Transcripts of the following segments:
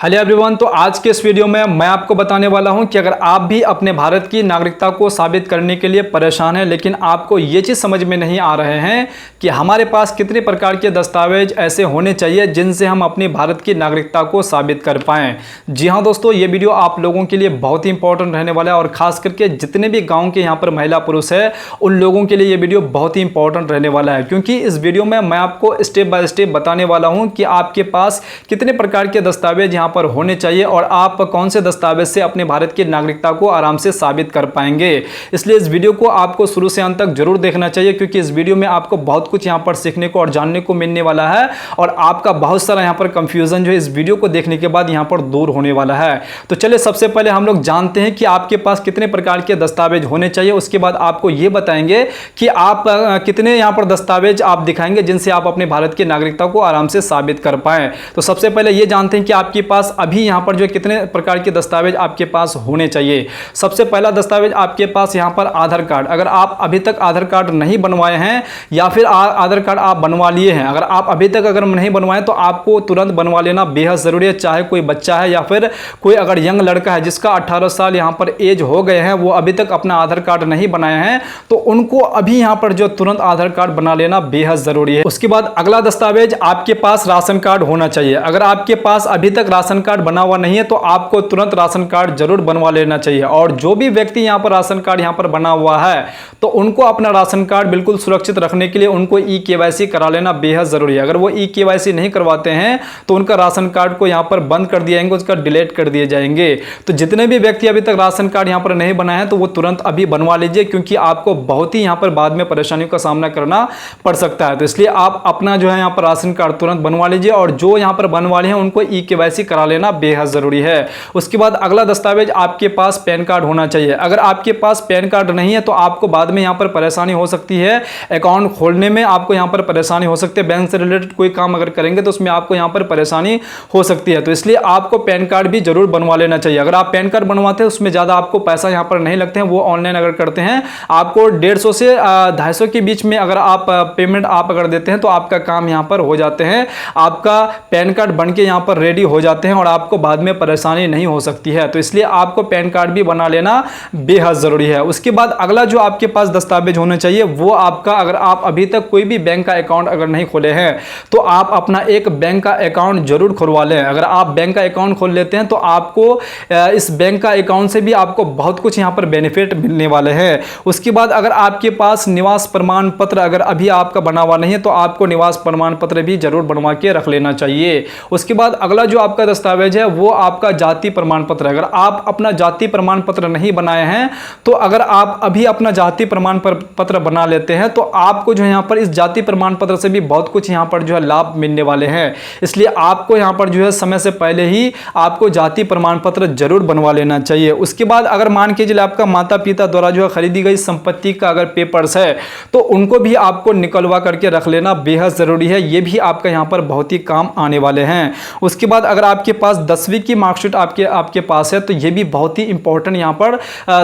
Hello everyone. तो आज के इस वीडियो में मैं आपको बताने वाला हूं कि अगर आप भी अपने भारत की नागरिकता को साबित करने के लिए परेशान हैं, लेकिन आपको ये चीज़ समझ में नहीं आ रहे हैं कि हमारे पास कितने प्रकार के दस्तावेज ऐसे होने चाहिए जिनसे हम अपनी भारत की नागरिकता को साबित कर पाएँ। जी हाँ दोस्तों, ये वीडियो आप लोगों के लिए बहुत ही इंपॉर्टेंट रहने वाला है और ख़ास करके जितने भी गाँव के यहाँ पर महिला पुरुष है उन लोगों के लिए ये वीडियो बहुत ही इंपॉर्टेंट रहने वाला है, क्योंकि इस वीडियो में मैं आपको स्टेप बाय स्टेप बताने वाला हूँ कि आपके पास कितने प्रकार के दस्तावेज यहाँ पर होने चाहिए और आप कौन से दस्तावेज से अपने भारत की नागरिकता को आराम से साबित कर पाएंगे। इसलिए इस वीडियो को आपको शुरू से अंत तक जरूर देखना चाहिए, क्योंकि इस वीडियो में आपको बहुत कुछ यहाँ पर सीखने को और जानने को मिलने वाला है और आपका बहुत सारा यहाँ पर कंफ्यूजन जो है इस वीडियो को देखने के बाद यहाँ पर दूर होने वाला है। तो चलिए सबसे पहले हम लोग जानते हैं कि आपके पास कितने प्रकार के दस्तावेज होने चाहिए। उसके बाद आपको ये बताएंगे कि आप कितने यहाँ पर दस्तावेज आप दिखाएंगे जिनसे आप अपने भारत की नागरिकता को आराम से साबित कर पाए। तो सबसे पहले ये जानते हैं कि आपके पास अभी यहां पर जो कितने प्रकार के दस्तावेज आपके पास होने चाहिए। सबसे पहला दस्तावेज आपके पास यहां पर आधार कार्ड। अगर आप अभी तक आधार कार्ड नहीं बनवाए हैं या फिर आधार कार्ड आप बनवा लिए हैं, अगर आप अभी तक अगर नहीं बनवाए तो आपको तुरंत बनवा लेना बेहद जरूरी है। चाहे कोई बच्चा है या फिर कोई अगर यंग लड़का है जिसका 18 साल यहां पर एज हो गए हैं, वो अभी तक अपना आधार कार्ड नहीं बनाए हैं, तो उनको अभी यहां पर जो तुरंत आधार कार्ड बना लेना बेहद जरूरी है। उसके बाद अगला दस्तावेज आपके पास राशन कार्ड होना चाहिए। अगर आपके पास अभी तक राशन कार्ड बना हुआ नहीं है तो आपको तुरंत राशन कार्ड जरूर बनवा लेना चाहिए। और जो भी व्यक्ति यहां पर राशन कार्ड यहां पर बना हुआ है तो उनको अपना राशन कार्ड बिल्कुल सुरक्षित रखने के लिए उनको ई-केवाईसी करा लेना बेहद जरूरी है। अगर वो ई-केवाईसी नहीं करवाते हैं तो उनका राशन कार्ड को यहां पर बंद कर दिए जाएंगे, उसका डिलीट कर दिए जाएंगे। तो जितने भी व्यक्ति अभी तक राशन कार्ड यहां पर नहीं बनाए हैं तो वो तुरंत अभी बनवा लीजिए, क्योंकि आपको बहुत ही यहां पर बाद में परेशानियों का सामना करना पड़ सकता है। तो इसलिए आप अपना जो है यहां पर राशन कार्ड तुरंत बनवा लीजिए और जो यहां पर बनवा लिए हैं उनको ई-केवाईसी करा लेना बेहद जरूरी है। उसके बाद अगला दस्तावेज आपके पास पैन कार्ड होना चाहिए। अगर आपके पास पैन कार्ड नहीं है तो आपको बाद में यहां पर परेशानी हो सकती है। अकाउंट खोलने में आपको यहां पर परेशानी हो सकती है। बैंक से रिलेटेड कोई काम अगर करेंगे तो उसमें आपको यहां पर परेशानी हो सकती है। तो इसलिए आपको पैन कार्ड भी जरूर बनवा लेना चाहिए। अगर आप पैन कार्ड बनवाते हैं उसमें ज्यादा आपको पैसा यहां पर नहीं लगते हैं, वो ऑनलाइन अगर करते हैं आपको 150 से 250 के बीच में अगर आप पेमेंट आप अगर देते हैं तो आपका काम यहां पर हो जाते हैं। आपका पैन कार्ड बन के यहां पर रेडी हो जाते हैं और आपको बाद में परेशानी नहीं हो सकती है। तो इसलिए आपको पैन कार्ड भी बना लेना बेहद जरूरी है। उसके बाद अगला जो आपके पास दस्तावेज होने चाहिए वो आपका, अगर आप अभी तक कोई भी बैंक का अकाउंट अगर नहीं खोले हैं तो आप अपना एक बैंक का अकाउंट जरूर खुलवा लें। अगर आप बैंक का अकाउंट खोल लेते हैं तो आपको इस बैंक का अकाउंट से भी आपको बहुत कुछ यहां पर बेनिफिट मिलने वाले हैं। उसके बाद अगर आपके पास निवास प्रमाण पत्र अगर अभी आपका बना हुआ नहीं है तो आपको निवास प्रमाण पत्र भी जरूर बनवा के रख लेना चाहिए। उसके बाद अगला जो आपका दस्तावेज है वो आपका जाति प्रमाण पत्र। अगर आप अपना जाति प्रमाण पत्र नहीं बनाए हैं तो अगर आप अभी अपना जाति प्रमाण पत्र बना लेते हैं तो आपको जो यहां पर इस जाति प्रमाण पत्र से भी बहुत कुछ यहां पर जो है लाभ मिलने वाले हैं। इसलिए आपको यहां पर जो है समय से पहले ही आपको जाति प्रमाण पत्र जरूर बनवा लेना चाहिए। उसके बाद अगर मान के चलिए आपका माता पिता द्वारा जो है खरीदी गई संपत्ति का अगर पेपर्स है तो उनको भी आपको निकलवा करके रख लेना बेहद जरूरी है। ये भी आपका यहां पर बहुत ही काम आने वाले हैं। उसके बाद अगर आपके पास 10वीं की मार्कशीट आपके पास है तो ये भी बहुत ही इंपॉर्टेंट यहां पर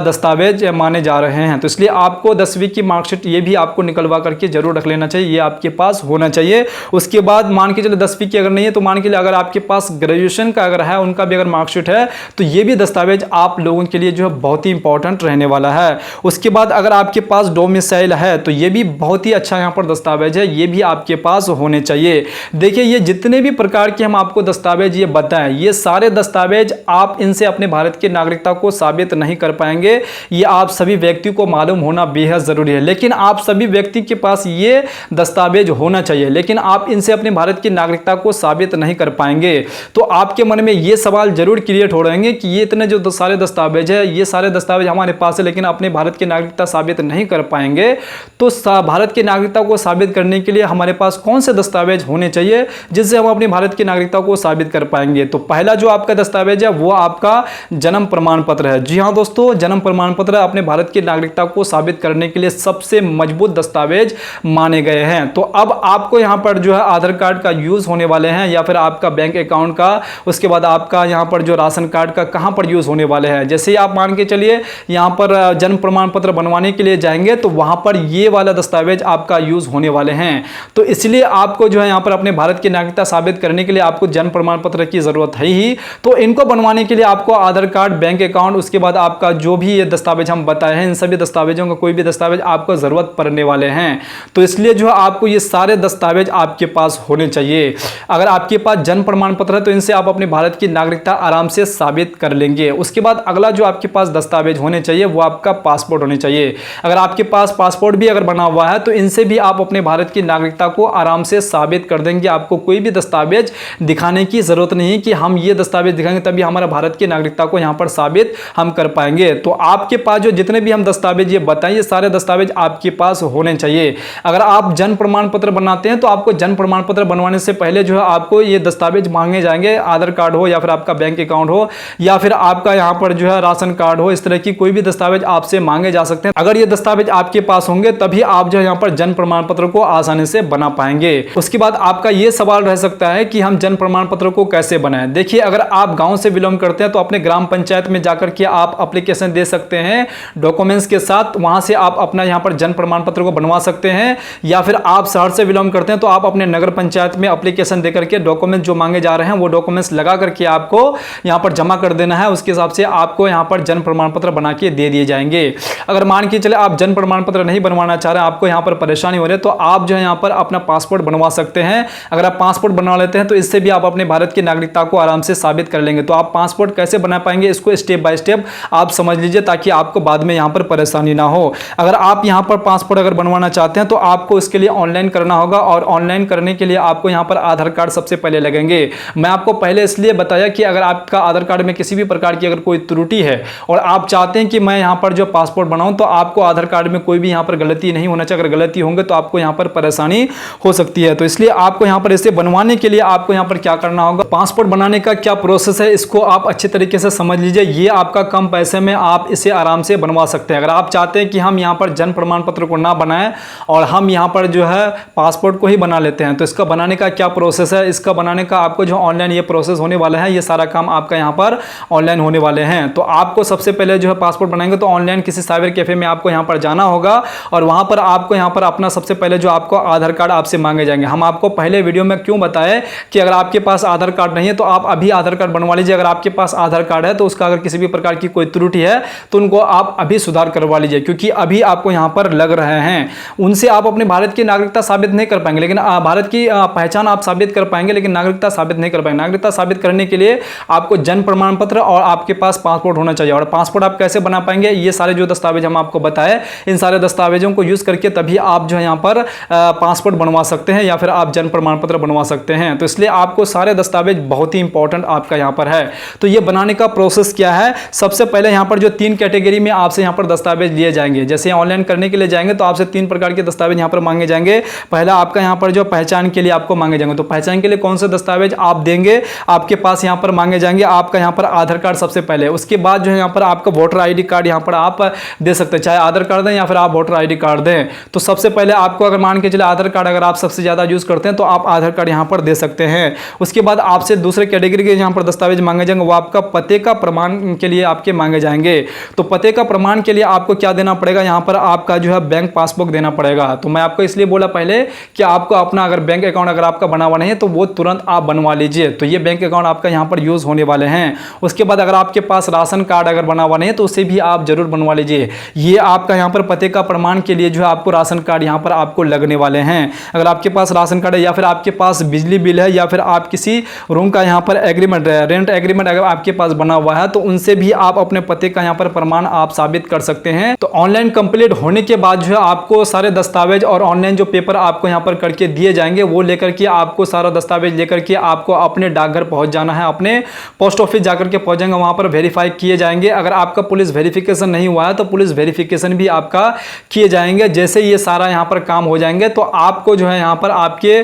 दस्तावेज माने जा रहे हैं। तो इसलिए आपको 10वीं की मार्कशीट ये भी आपको निकलवा करके जरूर रख लेना चाहिए, ये आपके पास होना चाहिए। उसके बाद मान के चलिए 10वीं की अगर नहीं है तो मान के लिए अगर आपके पास ग्रेजुएशन का अगर है उनका भी अगर मार्कशीट है तो ये भी दस्तावेज आप लोगों के लिए जो है बहुत ही इंपॉर्टेंट रहने वाला है। उसके बाद अगर आपके पास डोमिसाइल है तो ये भी बहुत ही अच्छा यहाँ पर दस्तावेज है, ये भी आपके पास होने चाहिए। देखिए ये जितने भी प्रकार के हम आपको दस्तावेज ये बताएं, ये सारे दस्तावेज आप इनसे अपने भारत की नागरिकता को साबित नहीं कर पाएंगे। ये आप सभी व्यक्ति को मालूम होना बेहद जरूरी है। लेकिन आप सभी व्यक्ति के पास ये दस्तावेज होना चाहिए, लेकिन आप इनसे अपने भारत की नागरिकता को साबित नहीं कर पाएंगे। तो आपके मन में ये सवाल जरूर क्रिएट हो रहेंगे कि ये इतने जो सारे दस्तावेज है, ये सारे दस्तावेज हमारे पास है लेकिन अपने भारत की नागरिकता साबित नहीं कर पाएंगे। तो भारत की नागरिकता को साबित करने के लिए हमारे पास कौन से दस्तावेज होने चाहिए जिससे हम अपनी भारत की नागरिकता को साबित कर पाएंगे। तो पहला जो आपका दस्तावेज है वो आपका जन्म प्रमाण पत्र है। जी हाँ दोस्तों, जन्म प्रमाण पत्र अपने भारत की नागरिकता को साबित करने के लिए सबसे मजबूत दस्तावेज माने गए हैं। तो अब आपको यहां पर जो है आधार कार्ड का यूज होने वाले हैं या फिर आपका बैंक अकाउंट का, उसके बाद आपका यहां पर जो राशन कार्ड का कहां पर यूज होने वाले हैं। जैसे आप मान के चलिए यहां पर जन्म प्रमाण पत्र बनवाने के लिए जाएंगे तो वहां पर ये वाला दस्तावेज आपका यूज होने वाले हैं। तो इसलिए आपको जो है यहां पर अपने भारत की नागरिकता साबित करने के लिए आपको जन्म प्रमाण पत्र की ज़रूरत है ही। तो इनको बनवाने के लिए आपको आधार कार्ड, बैंक अकाउंट, उसके बाद आपका जो भी ये दस्तावेज हम बताए हैं, इन सभी दस्तावेजों का कोई भी दस्तावेज आपको ज़रूरत पड़ने वाले हैं। तो इसलिए जो है आपको ये सारे दस्तावेज आपके पास होने चाहिए। अगर आपके पास जन्म प्रमाण पत्र है तो इनसे आप अपने भारत की नागरिकता आराम से साबित कर लेंगे। उसके बाद अगला जो आपके पास दस्तावेज होने चाहिए वो आपका पासपोर्ट होने चाहिए। अगर आपके पास पासपोर्ट भी अगर बना हुआ है तो इनसे भी आप अपने भारत की नागरिकता को आराम से साबित कर देंगे। आपको कोई भी दस्तावेज दिखाने की जरूरत नहीं है कि हम ये दस्तावेज दिखाएंगे तभी हमारा भारत की नागरिकता को यहां पर साबित हम कर पाएंगे। तो आपके पास जो जितने भी हम दस्तावेज ये बताएं, ये सारे दस्तावेज आपके पास होने चाहिए। अगर आप जन्म प्रमाण पत्र बनाते हैं तो आपको जन्म प्रमाण पत्र बनवाने से पहले जो है आपको ये दस्तावेज मांगे जाएंगे। आधार कार्ड हो या फिर आपका बैंक अकाउंट हो या फिर आपका यहां पर जो है राशन कार्ड हो, इस तरह की कोई भी दस्तावेज आपसे मांगे जा सकते हैं। अगर ये दस्तावेज आपके पास होंगे तभी आप जो है यहां पर जन्म प्रमाण पत्र को आसानी से बना पाएंगे। उसके बाद आपका ये सवाल रह सकता है कि हम जन्म प्रमाण पत्र को कैसे बनाएं। देखिए, अगर आप गांव से बिलोंग करते हैं तो अपने ग्राम पंचायत में जाकर के आप एप्लीकेशन दे सकते हैं डॉक्यूमेंट्स के साथ। वहां से आप अपना यहां पर जन्म प्रमाण पत्र को बनवा सकते हैं। या फिर आप शहर से बिलोंग करते हैं तो आप अपने नगर पंचायत में एप्लीकेशन देकर के डॉक्यूमेंट जो मांगे जा रहे हैं वो डॉक्यूमेंट्स लगा करके आपको यहां पर जमा कर देना है। उसके हिसाब से आपको यहां पर जन्म प्रमाण पत्र बना के दे दिए जाएंगे। अगर मान के चले आप जन्म प्रमाण पत्र नहीं बनवाना चाह रहे हैं, आपको यहां पर परेशानी हो रही है, तो आप जो है यहां पर अपना पासपोर्ट बनवा सकते हैं। अगर आप पासपोर्ट बनवा लेते हैं तो इससे भी आप अपने भारत की नागरिकता को आराम से साबित कर लेंगे। तो आप पासपोर्ट कैसे बना पाएंगे इसको स्टेप बाय स्टेप आप समझ लीजिए ताकि आपको बाद में यहां पर परेशानी ना हो। अगर आप यहां पर पासपोर्ट अगर बनवाना चाहते हैं तो आपको इसके लिए ऑनलाइन करना होगा और ऑनलाइन करने के लिए आपको यहां पर आधार कार्ड सबसे पहले लगेंगे। मैं आपको पहले इसलिए बताया कि अगर आपका आधार कार्ड में किसी भी प्रकार की अगर कोई त्रुटि है और आप चाहते हैं कि मैं यहां पर जो पासपोर्ट बनाऊं तो आपको आधार कार्ड में कोई भी यहां पर गलती नहीं होना चाहिए। अगर गलती होंगे तो आपको यहां पर परेशानी हो सकती है। तो इसलिए आपको यहां पर इसे बनवाने के लिए आपको यहां पर क्या करना होगा, पासपोर्ट बनाने का क्या प्रोसेस है इसको आप अच्छे तरीके से समझ लीजिए। ये आपका कम पैसे में आप इसे आराम से बनवा सकते हैं। अगर आप चाहते हैं कि हम यहां पर जन्म प्रमाण पत्र को ना बनाएं और हम यहां पर जो है पासपोर्ट को ही बना लेते हैं तो इसका बनाने का क्या प्रोसेस है, इसका बनाने का आपको जो ऑनलाइन ये प्रोसेस होने वाला है, ये सारा काम आपका यहां पर ऑनलाइन होने वाले हैं। तो आपको सबसे पहले जो है पासपोर्ट बनाएंगे तो ऑनलाइन किसी साइबर कैफे में आपको यहां पर जाना होगा और वहां पर आपको यहां पर अपना सबसे पहले जो आपको आधार कार्ड आपसे मांगे जाएंगे। हम आपको पहले वीडियो में क्यों बताएं कि अगर आपके पास आधार कार्ड नहीं है तो आप अभी आधार कार्ड बनवा लीजिए। अगर आपके पास आधार कार्ड है तो उसका अगर किसी भी प्रकार की कोई त्रुटि है तो उनको आप अभी सुधार करवा लीजिए, क्योंकि अभी आपको यहां पर लग रहे हैं। उनसे आप अपने भारत की नागरिकता साबित नहीं कर पाएंगे, लेकिन भारत की पहचान आप साबित कर पाएंगे लेकिन नागरिकता साबित नहीं कर पाएंगे। नागरिकता साबित करने के लिए आपको जन्म प्रमाण पत्र और आपके पास पासपोर्ट होना चाहिए। और पासपोर्ट आप कैसे बना पाएंगे, ये सारे जो दस्तावेज हम आपको बताए इन सारे दस्तावेजों को यूज करके तभी आप जो है यहाँ पर पासपोर्ट बनवा सकते हैं या फिर आप जन्म प्रमाण पत्र बनवा सकते हैं। तो इसलिए आपको सारे दस्तावेज बहुत ही इंपॉर्टेंट आपका यहाँ पर है। तो ये बनाने का प्रोसेस क्या है, सबसे पहले यहाँ पर जो 3 कैटेगरी में आपसे यहाँ पर दस्तावेज लिए जाएंगे। जैसे ऑनलाइन करने के लिए जाएंगे तो आपसे 3 प्रकार के दस्तावेज यहाँ पर मांगे जाएंगे। पहला आपका यहाँ पर जो पहचान के लिए आपको मांगे जाएंगे, तो पहचान के लिए कौन से दस्तावेज आप देंगे, आपके पास यहाँ पर मांगे जाएंगे आपका यहाँ पर आधार कार्ड सबसे पहले। उसके बाद जो है यहाँ पर आपका वोटर ID कार्ड यहाँ पर आप दे सकते हैं, चाहे आधार कार्ड दें या फिर आप वोटर ID कार्ड दें। तो सबसे पहले आपको अगर मान के चले आधार कार्ड अगर आप सबसे ज्यादा यूज करते हैं तो आप आधार कार्ड यहाँ पर दे सकते हैं। उसके बाद आपसे दूसरे कैटेगरी के यहाँ पर दस्तावेज मांगे जाएंगे, वो आपका पते का प्रमाण के लिए आपके मांगे जाएंगे। तो पते का प्रमाण के लिए आपको क्या देना पड़ेगा, यहाँ पर आपका जो है बैंक पासबुक देना पड़ेगा। तो मैं आपको इसलिए बोला पहले कि आपको अपना अगर बैंक अकाउंट अगर आपका बना हुआ नहीं है तो वो तुरंत आप बनवा लीजिए। तो ये बैंक अकाउंट आपका यहाँ पर यूज होने वाले हैं। उसके बाद अगर आपके पास राशन कार्ड अगर बना हुआ नहीं है तो उसे भी आप जरूर बनवा लीजिए। ये आपका यहाँ पर पते का प्रमाण के लिए जो है आपको राशन कार्ड यहाँ पर आपको लगने वाले हैं। अगर आपके पास राशन कार्ड है या फिर आपके पास बिजली बिल है या फिर आप किसी रूम का यहाँ पर एग्रीमेंट है, रेंट एग्रीमेंट अगर आपके पास बना हुआ है तो उनसे भी आप अपने पते का यहाँ पर प्रमाण आप साबित कर सकते हैं। तो ऑनलाइन कंप्लीट होने के बाद जो है आपको सारे दस्तावेज और ऑनलाइन जो पेपर आपको यहाँ पर करके दिए जाएंगे वो लेकर के आपको सारा दस्तावेज लेकर के आपको अपने डाकघर पहुंच जाना है, अपने पोस्ट ऑफिस जाकर के पहुंच जाएंगे, वहां पर वेरीफाई किए जाएंगे। अगर आपका पुलिस वेरिफिकेशन नहीं हुआ है तो पुलिस वेरिफिकेशन भी आपका किए जाएंगे। जैसे ये सारा यहाँ पर काम हो जाएंगे तो आपको जो है यहाँ पर आपके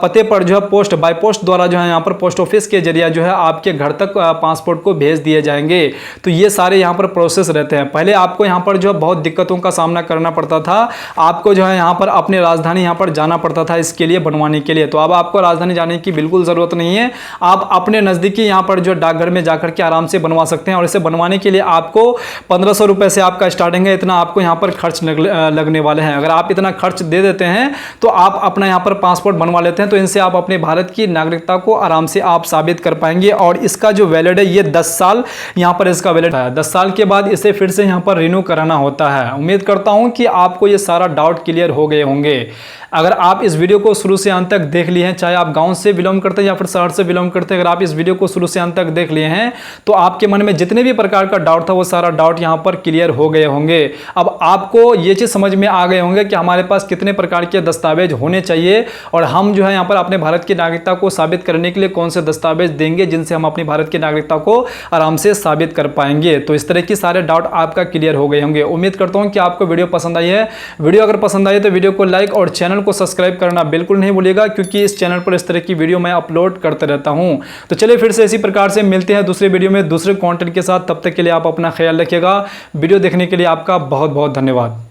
पते पर जो है पोस्ट बाय पोस्ट द्वारा जो है यहाँ पर पोस्ट ऑफिस के जरिए जो है आपके घर तक पासपोर्ट को भेज दिए जाएंगे। तो ये सारे यहाँ पर प्रोसेस रहते हैं। पहले आपको यहाँ पर जो है बहुत दिक्कतों का सामना करना पड़ता था, आपको जो है यहाँ पर अपने राजधानी यहाँ पर जाना पड़ता था इसके लिए बनवाने के लिए। तो अब आपको राजधानी जाने की बिल्कुल जरूरत नहीं है, आप अपने नजदीकी यहाँ पर जो डाकघर में जाकर के आराम से बनवा सकते हैं। और इसे बनवाने के लिए आपको 1500 रुपए से आपका स्टार्टिंग है, इतना आपको यहाँ पर खर्च लगने वाले हैं। अगर आप इतना खर्च दे देते हैं तो आप अपना यहाँ पर पासपोर्ट बनवा लेते हैं, तो इनसे आप अपने भारत की नागरिकता को आराम से आप साबित कर पाएंगे। और इसका जो वैलिड है ये 10 साल यहाँ पर इसका वैलिड है। 10 साल के बाद इसे फिर से यहाँ पर रिन्यू कराना होता है। उम्मीद करता हूँ कि आपको ये सारा डाउट क्लियर हो गए होंगे। अगर आप इस वीडियो को शुरू से अंत तक देख लिए हैं, चाहे आप गांव से बिलोंग करते हैं या फिर शहर से बिलोंग करते हैं, अगर आप इस वीडियो को शुरू से अंत तक देख लिए हैं तो आपके मन में जितने भी प्रकार का डाउट था वो सारा डाउट यहां पर क्लियर हो गए होंगे। अब आपको ये चीज़ समझ में आ गए होंगे कि हमारे पास कितने प्रकार के दस्तावेज होने चाहिए और हम जो है यहाँ पर अपने भारत की नागरिकता को साबित करने के लिए कौन से दस्तावेज देंगे जिनसे हम अपनी भारत की नागरिकता को आराम से साबित कर पाएंगे। तो इस तरह की सारे डाउट आपका क्लियर हो गए होंगे। उम्मीद करता हूँ कि आपको वीडियो पसंद आई है। वीडियो अगर पसंद आई तो वीडियो को लाइक और चैनल को सब्सक्राइब करना बिल्कुल नहीं भूलिएगा, क्योंकि इस चैनल पर इस तरह की वीडियो मैं अपलोड करते रहता हूं। तो चलिए फिर से इसी प्रकार से मिलते हैं दूसरे वीडियो में दूसरे कंटेंट के साथ। तब तक के लिए आप अपना ख्याल रखिएगा। वीडियो देखने के लिए आपका बहुत बहुत धन्यवाद।